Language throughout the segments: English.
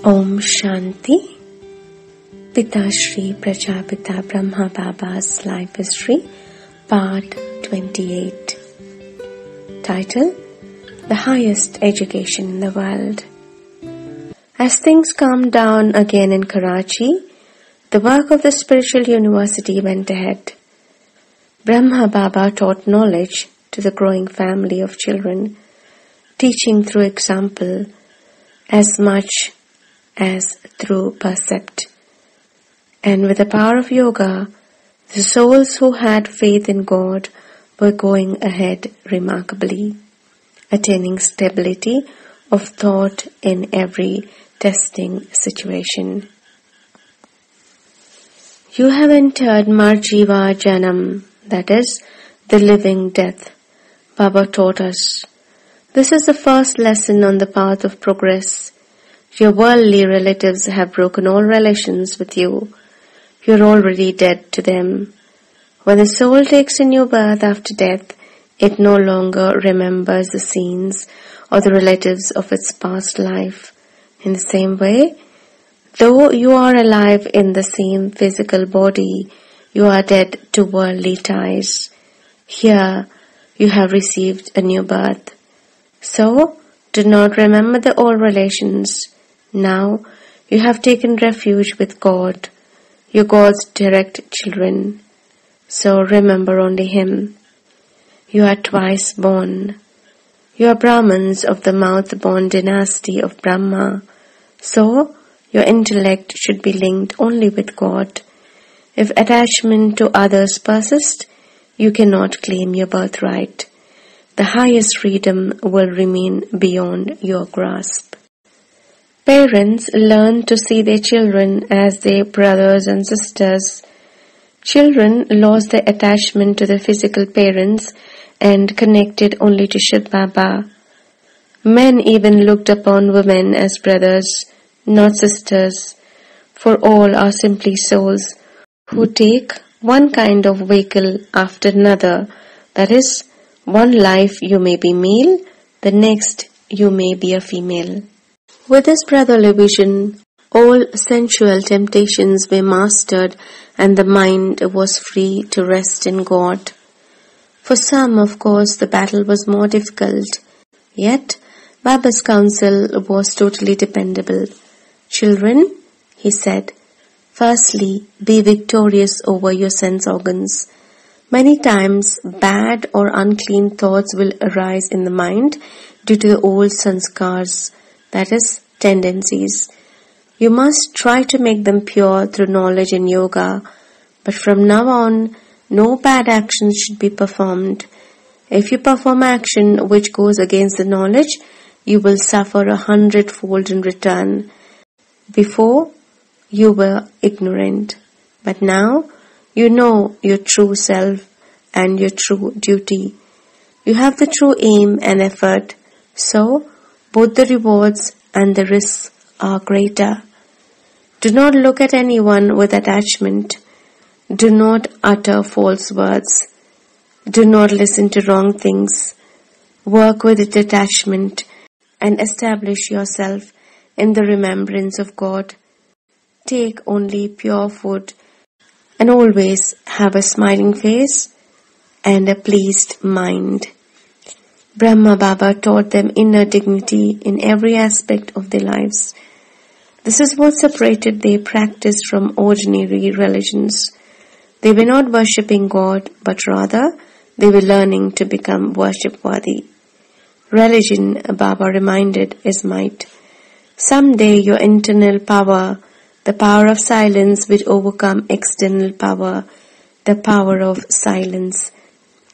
Om Shanti. Pita Shree PrajaPita Brahma Baba's Life History, Part 28. Title: The Highest Education in the World. As things calmed down again in Karachi, the work of the spiritual university went ahead. Brahma Baba taught knowledge to the growing family of children, teaching through example as much as through percept. And with the power of yoga, the souls who had faith in God were going ahead remarkably, attaining stability of thought in every testing situation. You have entered Marjiva Janam, that is, the living death, Baba taught us. This is the first lesson on the path of progress. Your worldly relatives have broken all relations with you. You are already dead to them. When the soul takes a new birth after death, it no longer remembers the scenes or the relatives of its past life. In the same way, though you are alive in the same physical body, you are dead to worldly ties. Here, you have received a new birth. So, do not remember the old relations. Now, you have taken refuge with God, your God's direct children. So remember only Him. You are twice born. You are Brahmins of the mouth-born dynasty of Brahma. So, your intellect should be linked only with God. If attachment to others persists, you cannot claim your birthright. The highest freedom will remain beyond your grasp. Parents learn to see their children as their brothers and sisters. Children lost their attachment to their physical parents and connected only to Shiv Baba. Men even looked upon women as brothers, not sisters, for all are simply souls who take one kind of vehicle after another. That is, one life you may be male, the next you may be a female. With this brotherly vision, all sensual temptations were mastered and the mind was free to rest in God. For some, of course, the battle was more difficult. Yet, Baba's counsel was totally dependable. Children, he said, firstly, be victorious over your sense organs. Many times, bad or unclean thoughts will arise in the mind due to the old sanskars, that is, tendencies. You must try to make them pure through knowledge and yoga, but from now on, no bad actions should be performed. If you perform action which goes against the knowledge, you will suffer 100-fold in return. Before, you were ignorant, but now you know your true self and your true duty. You have the true aim and effort, so both the rewards and the risks are greater. Do not look at anyone with attachment. Do not utter false words. Do not listen to wrong things. Work with detachment and establish yourself in the remembrance of God. Take only pure food and always have a smiling face and a pleased mind. Brahma Baba taught them inner dignity in every aspect of their lives. This is what separated their practice from ordinary religions. They were not worshipping God, but rather they were learning to become worship-worthy. Religion, Baba reminded, is might. Someday your internal power, the power of silence, will overcome external power, the power of silence.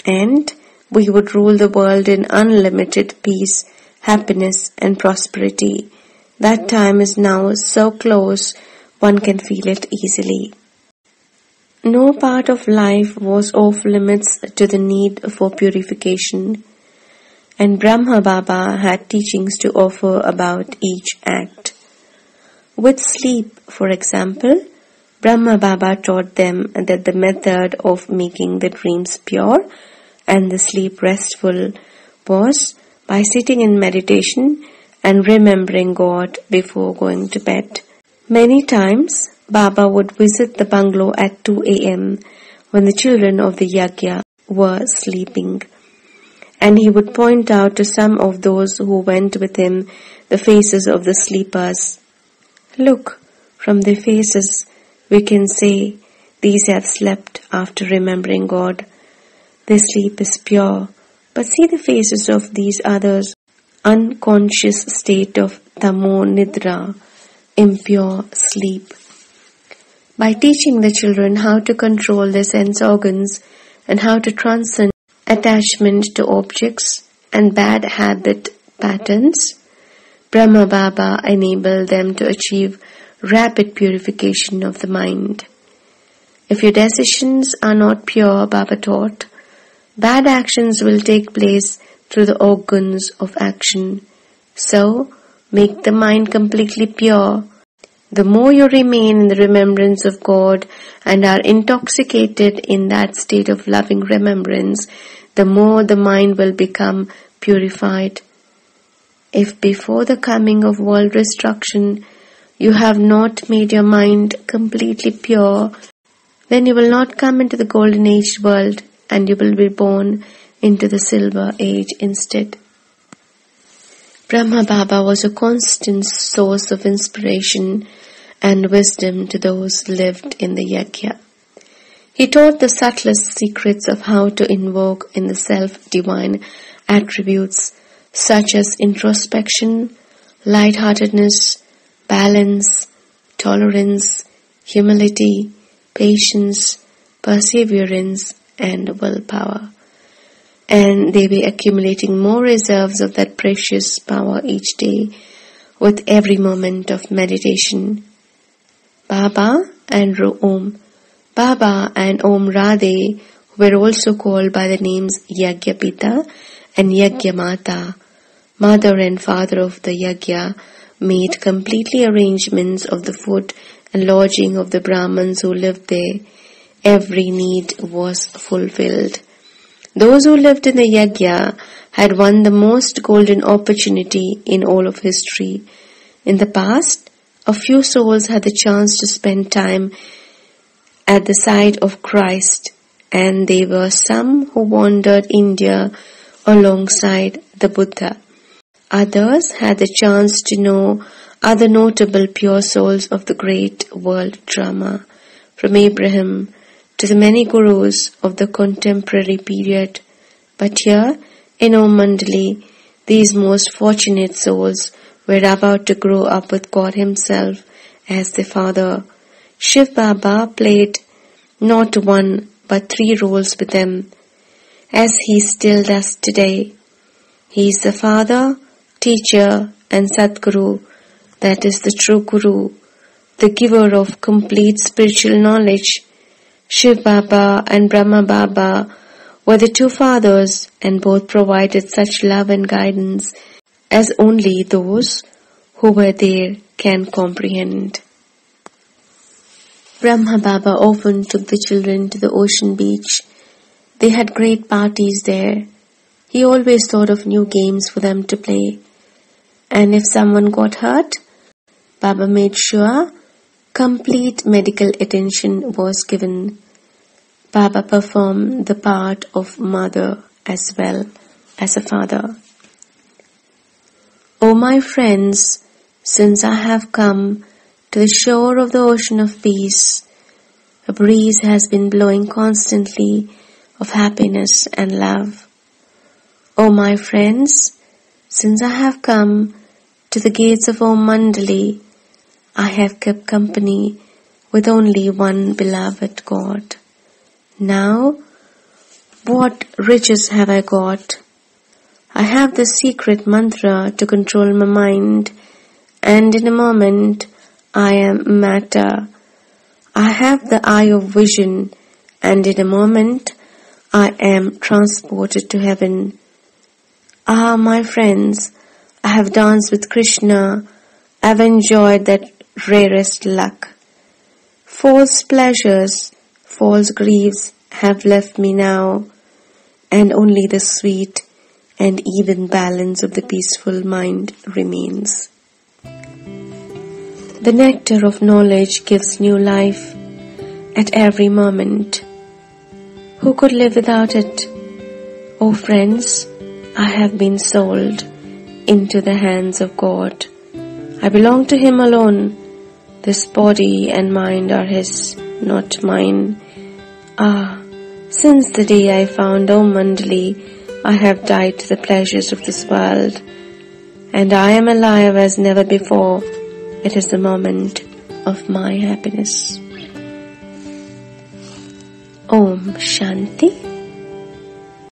And we would rule the world in unlimited peace, happiness and prosperity. That time is now so close, one can feel it easily. No part of life was off limits to the need for purification, and Brahma Baba had teachings to offer about each act. With sleep, for example, Brahma Baba taught them that the method of making the dreams pure and the sleep restful was by sitting in meditation and remembering God before going to bed. Many times, Baba would visit the bungalow at 2 a.m. when the children of the yajna were sleeping, and he would point out to some of those who went with him the faces of the sleepers. Look, from their faces we can say these have slept after remembering God. Their sleep is pure, but see the faces of these others, unconscious state of tamo nidra, impure sleep. By teaching the children how to control their sense organs and how to transcend attachment to objects and bad habit patterns, Brahma Baba enabled them to achieve rapid purification of the mind. If your decisions are not pure, Baba taught, bad actions will take place through the organs of action. So, make the mind completely pure. The more you remain in the remembrance of God and are intoxicated in that state of loving remembrance, the more the mind will become purified. If before the coming of world destruction you have not made your mind completely pure, then you will not come into the golden age world and you will be born into the silver age instead. Brahma Baba was a constant source of inspiration and wisdom to those who lived in the yajna. He taught the subtlest secrets of how to invoke in the self divine attributes such as introspection, lightheartedness, balance, tolerance, humility, patience, perseverance, and willpower. And they were accumulating more reserves of that precious power each day with every moment of meditation. Baba and Om Radhe were also called by the names PrajaPita and Mata. Mother and father of the yajna made completely arrangements of the food and lodging of the Brahmins who lived there. Every need was fulfilled. Those who lived in the yajna had won the most golden opportunity in all of history. In the past, a few souls had the chance to spend time at the side of Christ, and there were some who wandered India alongside the Buddha. Others had the chance to know other notable pure souls of the great world drama, from Abraham to the many gurus of the contemporary period. But here, in Om Mandali, these most fortunate souls were about to grow up with God Himself as their Father. Shiv Baba played not one but 3 roles with them, as he still does today. He is the Father, Teacher, and Sadguru, that is the true Guru, the giver of complete spiritual knowledge. Shiv Baba and Brahma Baba were the 2 fathers, and both provided such love and guidance as only those who were there can comprehend. Brahma Baba often took the children to the ocean beach. They had great parties there. He always thought of new games for them to play. And if someone got hurt, Baba made sure complete medical attention was given. Baba performed the part of mother as well as a father. O my friends, since I have come to the shore of the ocean of peace, a breeze has been blowing constantly of happiness and love. O my friends, since I have come to the gates of Om Mandali, I have kept company with only one beloved God. Now, what riches have I got? I have the secret mantra to control my mind, and in a moment I am matter. I have the eye of vision, and in a moment I am transported to heaven. Ah, my friends, I have danced with Krishna. I have enjoyed that rarest luck. False pleasures, false griefs have left me now, and only the sweet and even balance of the peaceful mind remains. The nectar of knowledge gives new life at every moment. Who could live without it? O friends, I have been sold into the hands of God. I belong to Him alone. This body and mind are His, not mine. Since the day I found O Mandali, I have died to the pleasures of this world, and I am alive as never before. It is the moment of my happiness. Om Shanti.